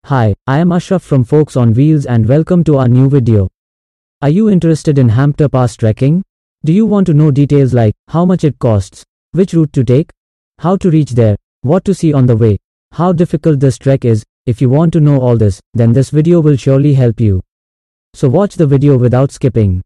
Hi, I am Ashraf from Folks on Wheels and welcome to our new video. Are you interested in Hamptor Pass trekking? Do you want to know details like how much it costs, which route to take, how to reach there, what to see on the way, how difficult this trek is? If you want to know all this, then this video will surely help you. So watch the video without skipping.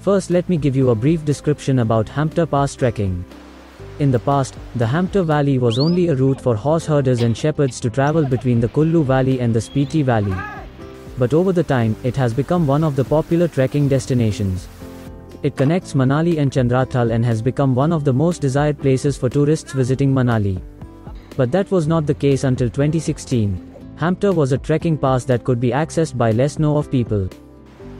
First, let me give you a brief description about Hamptor Pass trekking. In the past, the Hamptor Valley was only a route for horse herders and shepherds to travel between the Kullu Valley and the Spiti Valley. But over the time, it has become one of the popular trekking destinations. It connects Manali and Chandrathal and has become one of the most desired places for tourists visiting Manali. But that was not the case until 2016. Hamptor was a trekking pass that could be accessed by less number of people.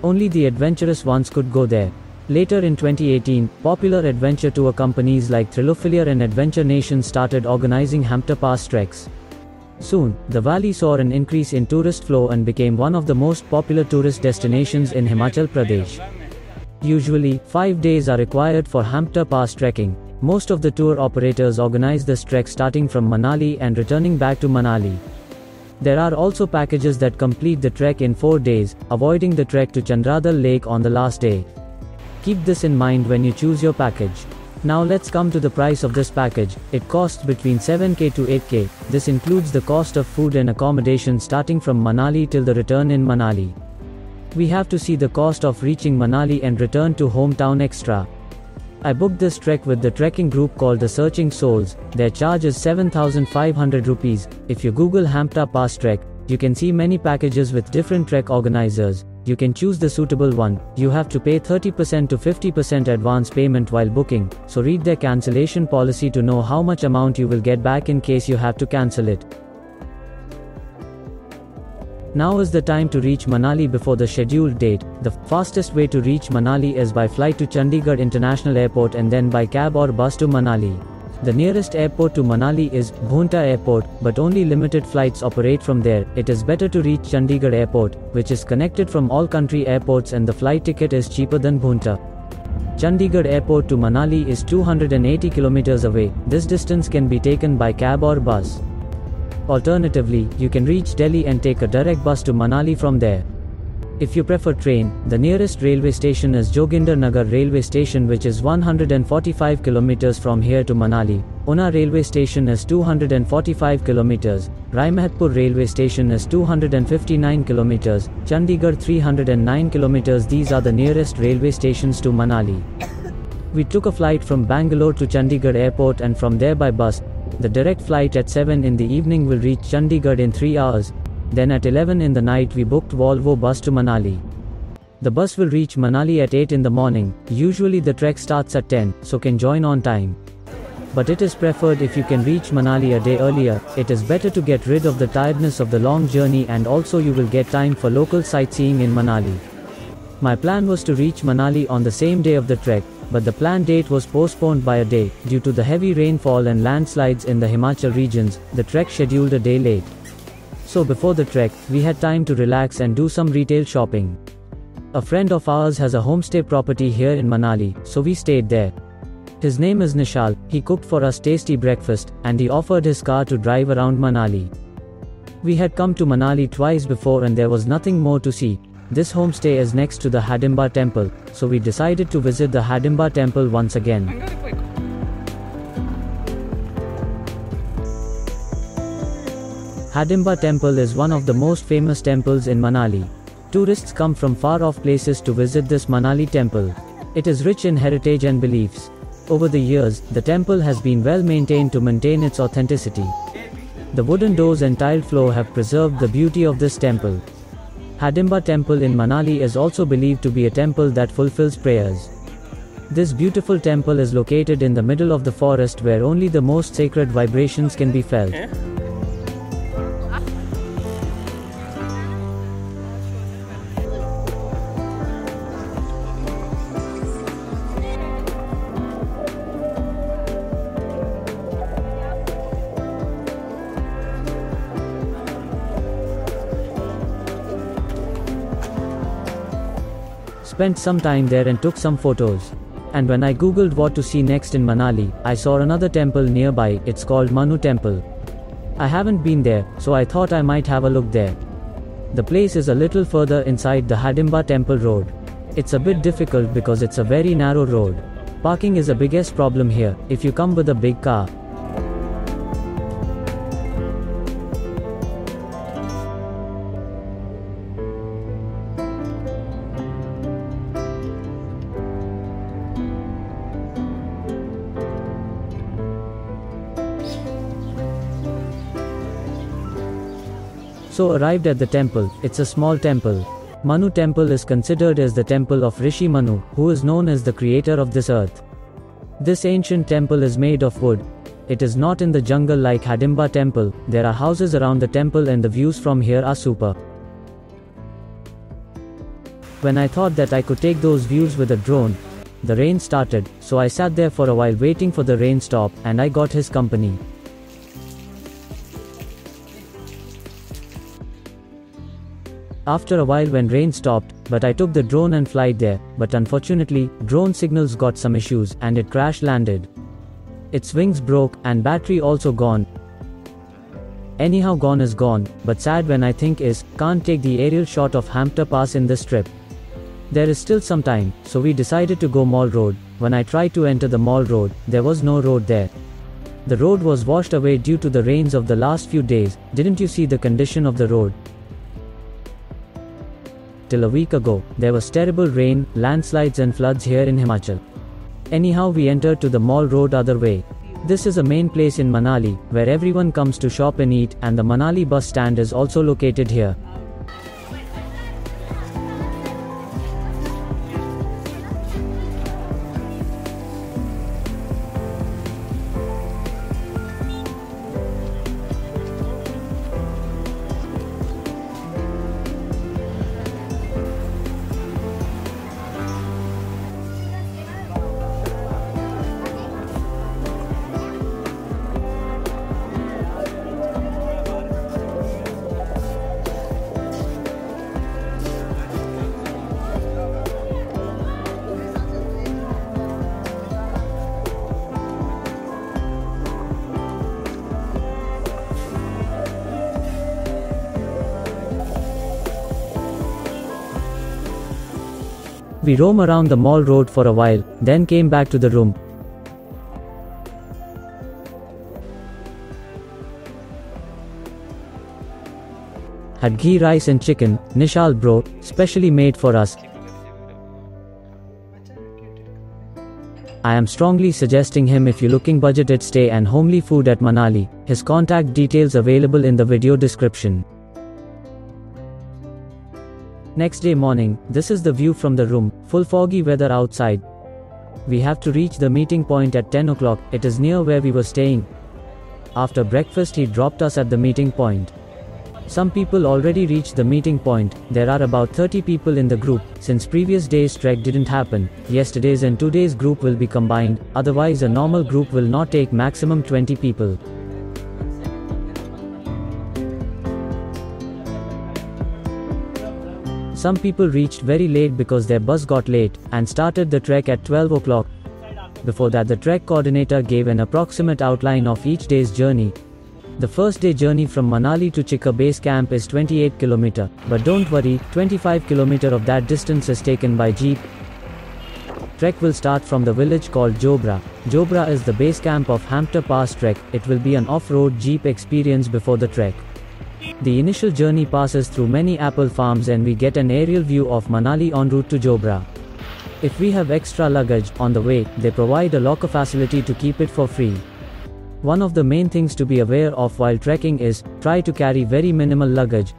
Only the adventurous ones could go there. Later in 2018, popular adventure tour companies like Thrillophilia and Adventure Nation started organizing Hamptor Pass treks. Soon, the valley saw an increase in tourist flow and became one of the most popular tourist destinations in Himachal Pradesh. Usually, 5 days are required for Hamptor Pass trekking. Most of the tour operators organize this trek starting from Manali and returning back to Manali. There are also packages that complete the trek in 4 days, avoiding the trek to Chandrathal Lake on the last day. Keep this in mind when you choose your package. Now let's come to the price of this package. It costs between 7k to 8k. This includes the cost of food and accommodation starting from Manali till the return in Manali. We have to see the cost of reaching Manali and return to hometown extra. I booked this trek with the trekking group called the Searching Souls. Their charge is 7,500 rupees. If you Google Hamptor Pass trek, you can see many packages with different trek organizers. You can choose the suitable one. You have to pay 30% to 50% advance payment while booking, so read their cancellation policy to know how much amount you will get back in case you have to cancel it. Now is the time to reach Manali before the scheduled date. The fastest way to reach Manali is by flight to Chandigarh International Airport and then by cab or bus to Manali. The nearest airport to Manali is Bhunta Airport, but only limited flights operate from there. It is better to reach Chandigarh Airport, which is connected from all country airports and the flight ticket is cheaper than Bhunta. Chandigarh Airport to Manali is 280 kilometers away. This distance can be taken by cab or bus. Alternatively, you can reach Delhi and take a direct bus to Manali from there. If you prefer train, the nearest railway station is Joginder Nagar Railway Station, which is 145 kilometers from here to Manali. Una Railway Station is 245 kilometers. Raimahatpur Railway Station is 259 kilometers. Chandigarh 309 kilometers. These are the nearest railway stations to Manali. We took a flight from Bangalore to Chandigarh Airport and from there by bus. The direct flight at 7 in the evening will reach Chandigarh in 3 hours. Then at 11 in the night we booked Volvo bus to Manali. The bus will reach Manali at 8 in the morning. Usually the trek starts at 10, so can join on time. But it is preferred if you can reach Manali a day earlier. It is better to get rid of the tiredness of the long journey and also you will get time for local sightseeing in Manali. My plan was to reach Manali on the same day of the trek, but the planned date was postponed by a day. Due to the heavy rainfall and landslides in the Himachal regions, the trek scheduled a day late. So before the trek, we had time to relax and do some retail shopping. A friend of ours has a homestay property here in Manali, so we stayed there. His name is Nishal. He cooked for us tasty breakfast, and he offered his car to drive around Manali. We had come to Manali twice before and there was nothing more to see. This homestay is next to the Hidimba temple, so we decided to visit the Hidimba temple once again. Hidimba temple is one of the most famous temples in Manali. Tourists come from far-off places to visit this Manali temple. It is rich in heritage and beliefs. Over the years, the temple has been well maintained to maintain its authenticity. The wooden doors and tiled floor have preserved the beauty of this temple. Hidimba Temple in Manali is also believed to be a temple that fulfills prayers. This beautiful temple is located in the middle of the forest where only the most sacred vibrations can be felt. Spent some time there and took some photos. And when I googled what to see next in Manali, I saw another temple nearby. It's called Manu Temple. I haven't been there, so I thought I might have a look there. The place is a little further inside the Hidimba Temple road. It's a bit difficult because it's a very narrow road. Parking is the biggest problem here, if you come with a big car. So arrived at the temple. It's a small temple. Manu Temple is considered as the temple of Rishi Manu, who is known as the creator of this earth. This ancient temple is made of wood. It is not in the jungle like Hidimba Temple. There are houses around the temple and the views from here are super. When I thought that I could take those views with a drone, the rain started, so I sat there for a while waiting for the rain stop, and I got his company. After a while when rain stopped, but I took the drone and flight there, but unfortunately, drone signals got some issues and it crash landed. Its wings broke and battery also gone. Anyhow, gone is gone, but sad when I think is, can't take the aerial shot of Hampter Pass in this trip. There is still some time, so we decided to go Mall Road. When I tried to enter the Mall Road, there was no road there. The road was washed away due to the rains of the last few days. Didn't you see the condition of the road? Till a week ago, there was terrible rain, landslides and floods here in Himachal. Anyhow, we entered to the Mall Road other way. This is a main place in Manali, where everyone comes to shop and eat, and the Manali bus stand is also located here. We roam around the Mall Road for a while, then came back to the room. Had ghee rice and chicken, Nishal bro, specially made for us. I am strongly suggesting him if you looking budgeted stay and homely food at Manali. His contact details available in the video description. Next day morning, this is the view from the room, full foggy weather outside. We have to reach the meeting point at 10 o'clock, it is near where we were staying. After breakfast he dropped us at the meeting point. Some people already reached the meeting point. There are about 30 people in the group. Since previous day's trek didn't happen, yesterday's and today's group will be combined, otherwise a normal group will not take maximum 20 people. Some people reached very late because their bus got late, and started the trek at 12 o'clock. Before that, the trek coordinator gave an approximate outline of each day's journey. The first day journey from Manali to Chikka base camp is 28 km, but don't worry, 25 km of that distance is taken by jeep. Trek will start from the village called Jobra. Jobra is the base camp of Hampter Pass trek. It will be an off-road jeep experience before the trek. The initial journey passes through many apple farms and we get an aerial view of Manali en route to Jobra. If we have extra luggage on the way, they provide a locker facility to keep it for free. One of the main things to be aware of while trekking is, try to carry very minimal luggage.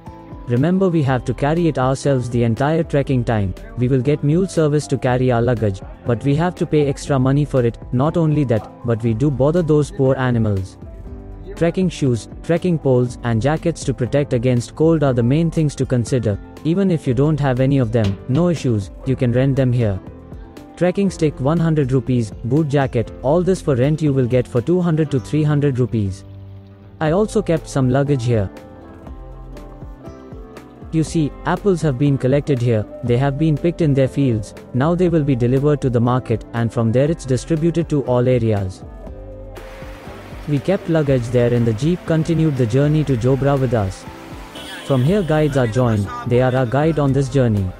Remember, we have to carry it ourselves the entire trekking time. We will get mule service to carry our luggage, but we have to pay extra money for it. Not only that, but we do bother those poor animals. Trekking shoes, trekking poles, and jackets to protect against cold are the main things to consider. Even if you don't have any of them, no issues, you can rent them here. Trekking stick 100 rupees, boot jacket, all this for rent you will get for 200 to 300 rupees. I also kept some luggage here. You see, apples have been collected here, they have been picked in their fields, now they will be delivered to the market, and from there it's distributed to all areas. We kept luggage there and the jeep continued the journey to Jobra with us. From here guides are joined, they are our guide on this journey.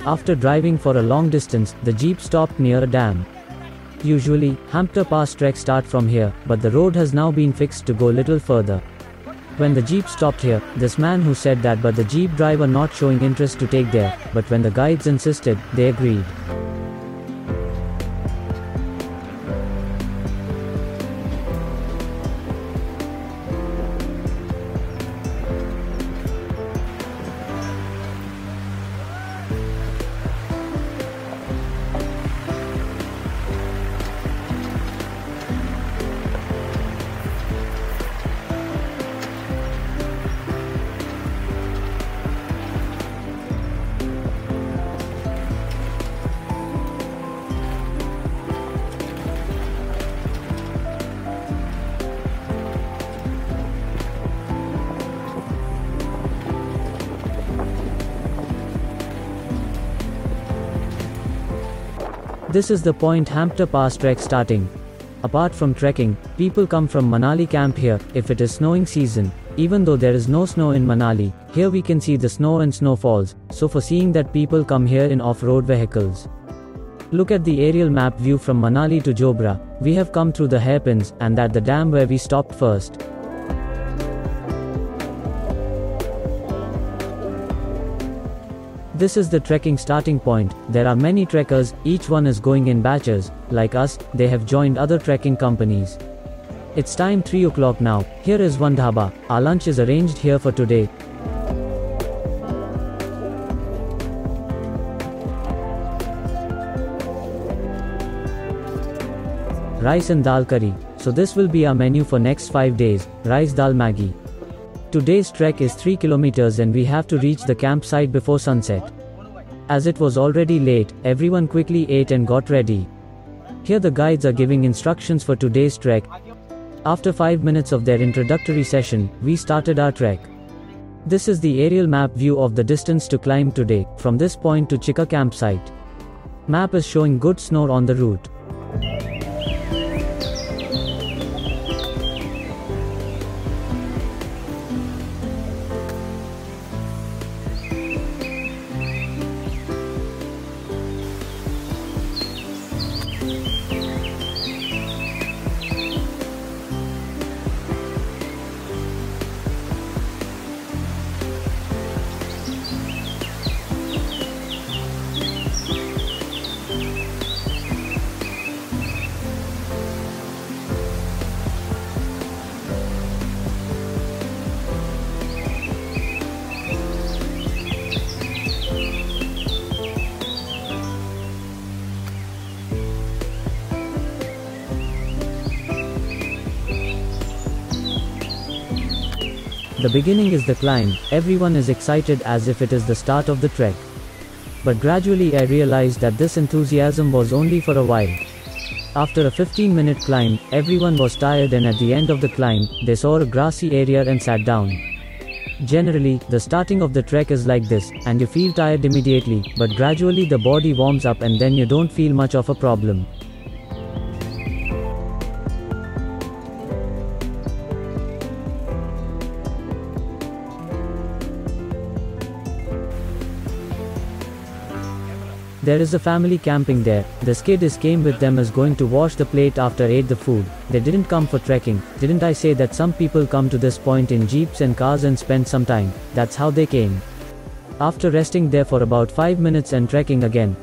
After driving for a long distance, the jeep stopped near a dam. Usually, Hampter Pass treks start from here, but the road has now been fixed to go little further. When the jeep stopped here, this man who said that but the jeep driver not showing interest to take there, but when the guides insisted, they agreed. This is the point Hampter Pass trek starting. Apart from trekking, people come from Manali camp here, if it is snowing season. Even though there is no snow in Manali, here we can see the snow and snowfalls, so for seeing that people come here in off-road vehicles. Look at the aerial map view from Manali to Jobra. We have come through the hairpins, and that the dam where we stopped first. This is the trekking starting point. There are many trekkers, each one is going in batches. Like us, they have joined other trekking companies. It's time 3 o'clock now. Here is one dhaba. Our lunch is arranged here for today. Rice and dal curry. So this will be our menu for next 5 days. Rice dal Maggi. Today's trek is 3 kilometers and we have to reach the campsite before sunset. As it was already late, everyone quickly ate and got ready. Here the guides are giving instructions for today's trek. After 5 minutes of their introductory session, we started our trek. This is the aerial map view of the distance to climb today, from this point to Chika campsite. Map is showing good snow on the route. The beginning is the climb, everyone is excited as if it is the start of the trek. But gradually I realized that this enthusiasm was only for a while. After a 15-minute climb, everyone was tired and at the end of the climb, they saw a grassy area and sat down. Generally, the starting of the trek is like this, and you feel tired immediately, but gradually the body warms up and then you don't feel much of a problem. There is a family camping there. The kid came with them is going to wash the plate after ate the food. They didn't come for trekking. Didn't I say that some people come to this point in jeeps and cars and spend some time? That's how they came. After resting there for about 5 minutes and trekking again.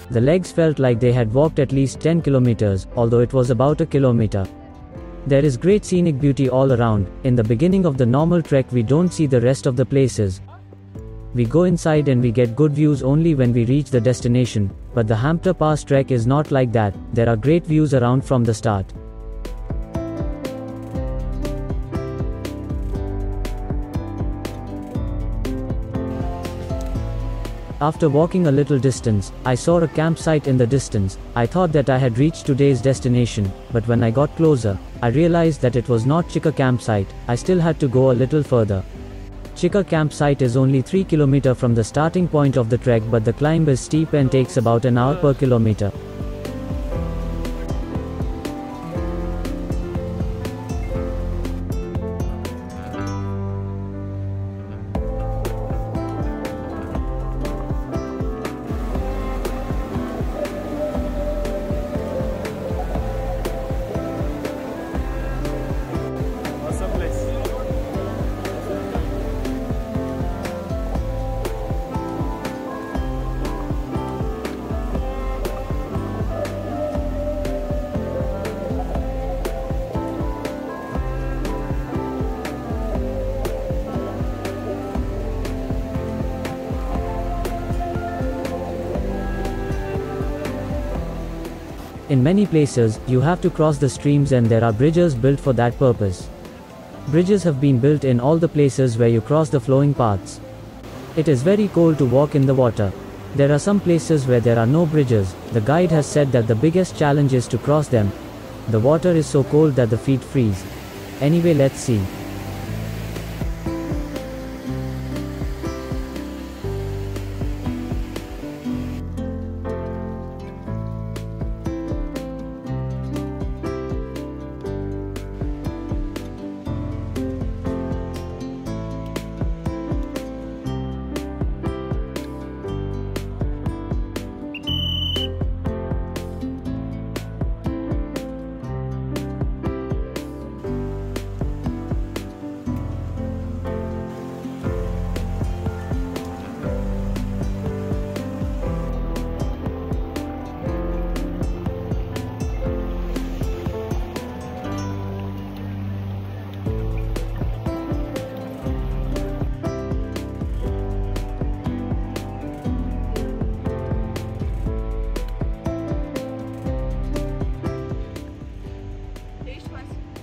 The legs felt like they had walked at least 10 kilometers, although it was about a kilometer. There is great scenic beauty all around. In the beginning of the normal trek we don't see the rest of the places. We go inside and we get good views only when we reach the destination, but the Hampter Pass trek is not like that. There are great views around from the start. After walking a little distance, I saw a campsite in the distance. I thought that I had reached today's destination, but when I got closer, I realized that it was not Chikka campsite. I still had to go a little further. Chikka campsite is only 3 km from the starting point of the trek, but the climb is steep and takes about an hour per kilometer. In many places, you have to cross the streams and there are bridges built for that purpose. Bridges have been built in all the places where you cross the flowing paths. It is very cold to walk in the water. There are some places where there are no bridges. The guide has said that the biggest challenge is to cross them. The water is so cold that the feet freeze. Anyway, let's see.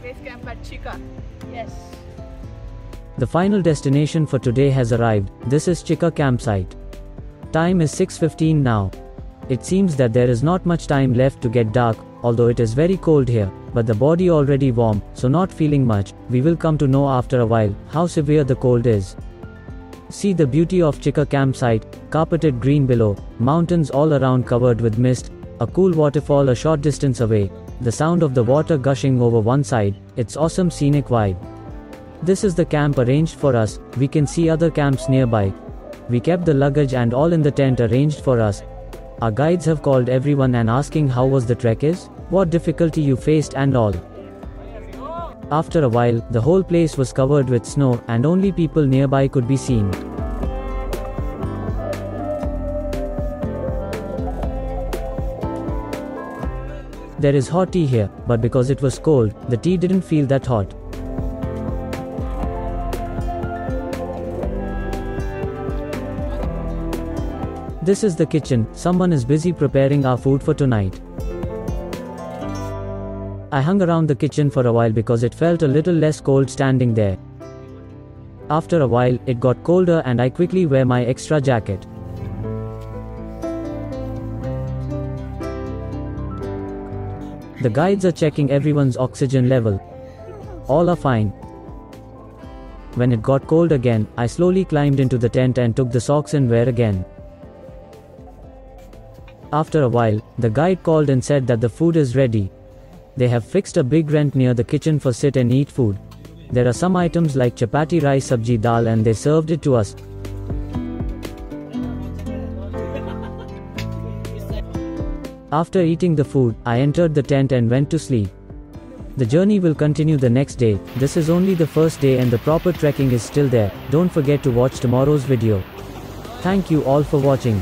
base camp at Chika. Yes. The final destination for today has arrived. This is Chika campsite. Time is 6:15 now. It seems that there is not much time left to get dark, although it is very cold here, but the body already warm, so not feeling much. We will come to know after a while how severe the cold is. See the beauty of Chika campsite, carpeted green below, mountains all around covered with mist, a cool waterfall a short distance away, the sound of the water gushing over one side, its awesome scenic vibe. This is the camp arranged for us. We can see other camps nearby. We kept the luggage and all in the tent arranged for us. Our guides have called everyone and asking how was the trek is, what difficulty you faced and all. After a while, the whole place was covered with snow and only people nearby could be seen. There is hot tea here, but because it was cold, the tea didn't feel that hot. This is the kitchen. Someone is busy preparing our food for tonight. I hung around the kitchen for a while because it felt a little less cold standing there. After a while, it got colder and I quickly wear my extra jacket. The guides are checking everyone's oxygen level. All are fine. When it got cold again, I slowly climbed into the tent and took the socks and wear again. After a while, the guide called and said that the food is ready. They have fixed a big rent near the kitchen for sit and eat food. There are some items like chapati, rice, sabji, dal and they served it to us. After eating the food, I entered the tent and went to sleep. The journey will continue the next day. This is only the first day and the proper trekking is still there. Don't forget to watch tomorrow's video. Thank you all for watching.